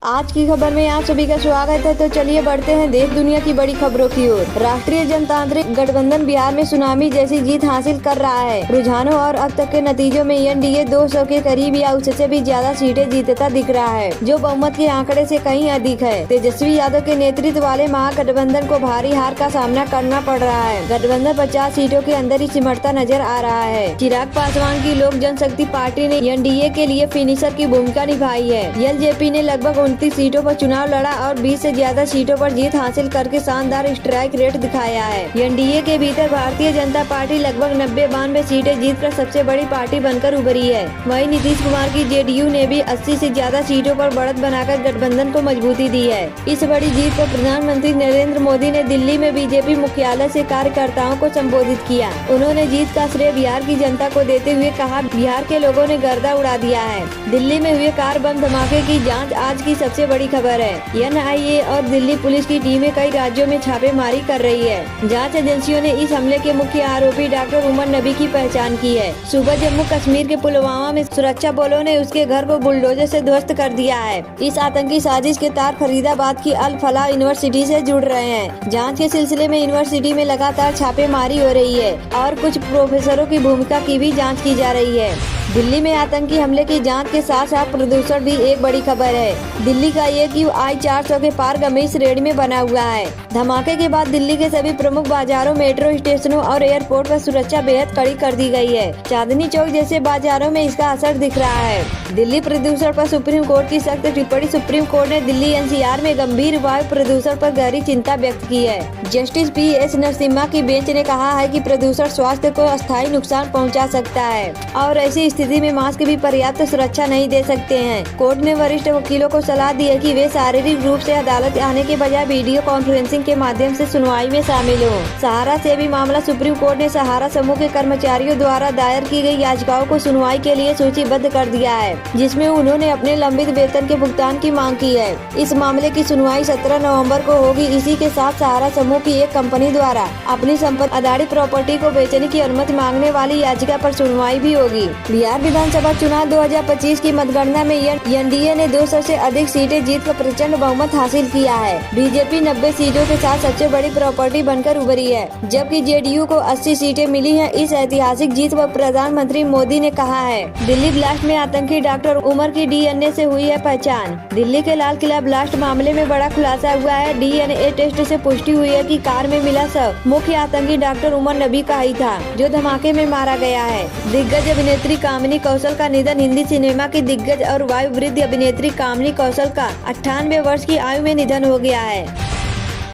आज की खबर में आप सभी का स्वागत है। तो चलिए बढ़ते हैं देश दुनिया की बड़ी खबरों की ओर। राष्ट्रीय जनतांत्रिक गठबंधन बिहार में सुनामी जैसी जीत हासिल कर रहा है। रुझानों और अब तक के नतीजों में एनडीए 200 के करीब या उससे भी ज्यादा सीटें जीतता दिख रहा है, जो बहुमत के आंकड़े से कहीं अधिक है। तेजस्वी यादव के नेतृत्व वाले महागठबंधन को भारी हार का सामना करना पड़ रहा है। गठबंधन 50 सीटों के अंदर ही सिमटता नजर आ रहा है। चिराग पासवान की लोक जनशक्ति पार्टी ने एनडीए के लिए फिनिशर की भूमिका निभाई है। एलजेपी ने लगभग 29 सीटों पर चुनाव लड़ा और 20 से ज्यादा सीटों पर जीत हासिल करके शानदार स्ट्राइक रेट दिखाया है। एनडीए के भीतर भारतीय जनता पार्टी लगभग 90-92 सीटें जीतकर सबसे बड़ी पार्टी बनकर उभरी है। वहीं नीतीश कुमार की जेडीयू ने भी 80 से ज्यादा सीटों पर बढ़त बनाकर गठबंधन को मजबूती दी है। इस बड़ी जीत पर प्रधानमंत्री नरेंद्र मोदी ने दिल्ली में बीजेपी मुख्यालय से कार्यकर्ताओं को संबोधित किया। उन्होंने जीत का श्रेय बिहार की जनता को देते हुए कहा, बिहार के लोगों ने गर्दा उड़ा दिया है। दिल्ली में हुए कार बम धमाके की जांच आज की सबसे बड़ी खबर है। एनआईए और दिल्ली पुलिस की टीमें कई राज्यों में छापेमारी कर रही है। जांच एजेंसियों ने इस हमले के मुख्य आरोपी डॉक्टर उमर नबी की पहचान की है। सुबह जम्मू कश्मीर के पुलवामा में सुरक्षा बलों ने उसके घर को बुलडोजर से ध्वस्त कर दिया है। इस आतंकी साजिश के तार फरीदाबाद की अल फलाह यूनिवर्सिटी से जुड़ रहे हैं। जांच के सिलसिले में यूनिवर्सिटी में लगातार छापेमारी हो रही है और कुछ प्रोफेसरों की भूमिका की भी जाँच की जा रही है। दिल्ली में आतंकी हमले की जांच के साथ साथ प्रदूषण भी एक बड़ी खबर है। दिल्ली का AQI 400 के पार गंभीर श्रेणी में बना हुआ है। धमाके के बाद दिल्ली के सभी प्रमुख बाजारों, मेट्रो स्टेशनों और एयरपोर्ट पर सुरक्षा बेहद कड़ी कर दी गई है। चांदनी चौक जैसे बाजारों में इसका असर दिख रहा है। दिल्ली प्रदूषण पर सुप्रीम कोर्ट की सख्त टिप्पणी। सुप्रीम कोर्ट ने दिल्ली NCR में गंभीर वायु प्रदूषण पर गहरी चिंता व्यक्त की है। जस्टिस PS नरसिम्हा की बेंच ने कहा है कि प्रदूषण स्वास्थ्य को अस्थायी नुकसान पहुँचा सकता है और ऐसी स्थिति में मास्क भी पर्याप्त सुरक्षा नहीं दे सकते हैं। कोर्ट ने वरिष्ठ वकीलों को सलाह दी है कि वे शारीरिक रूप से अदालत आने के बजाय वीडियो कॉन्फ्रेंसिंग के माध्यम से सुनवाई में शामिल हों। सहारा से भी मामला सुप्रीम कोर्ट ने सहारा समूह के कर्मचारियों द्वारा दायर की गई याचिकाओं को सुनवाई के लिए सूचीबद्ध कर दिया है, जिसमें उन्होंने अपने लंबित वेतन के भुगतान की मांग की है। इस मामले की सुनवाई 17 नवम्बर को होगी। इसी के साथ सहारा समूह की एक कंपनी द्वारा अपनी संपत्ति अदाड़ी प्रॉपर्टी को बेचने की अनुमति मांगने वाली याचिका पर सुनवाई भी होगी। बिहार विधानसभा चुनाव 2025 की मतगणना में एनडीए ने 200 से अधिक सीटें जीतकर प्रचंड बहुमत हासिल किया है। बीजेपी 90 सीटों के साथ सबसे बड़ी प्रॉपर्टी बनकर उभरी है, जबकि जेडीयू को 80 सीटें मिली हैं। इस ऐतिहासिक जीत पर प्रधानमंत्री मोदी ने कहा है, दिल्ली ब्लास्ट में आतंकी डॉक्टर उमर की DNA से हुई है पहचान। दिल्ली के लाल किला ब्लास्ट मामले में बड़ा खुलासा हुआ है। DNA टेस्ट से पुष्टि हुई है कि कार में मिला शव मुख्य आतंकी डॉक्टर उमर नबी का ही था, जो धमाके में मारा गया है। दिग्गज अभिनेत्री कामिनी कौशल का निधन। हिंदी सिनेमा की दिग्गज और वायुवृद्ध अभिनेत्री कामिनी कौशल का 98 वर्ष की आयु में निधन हो गया है।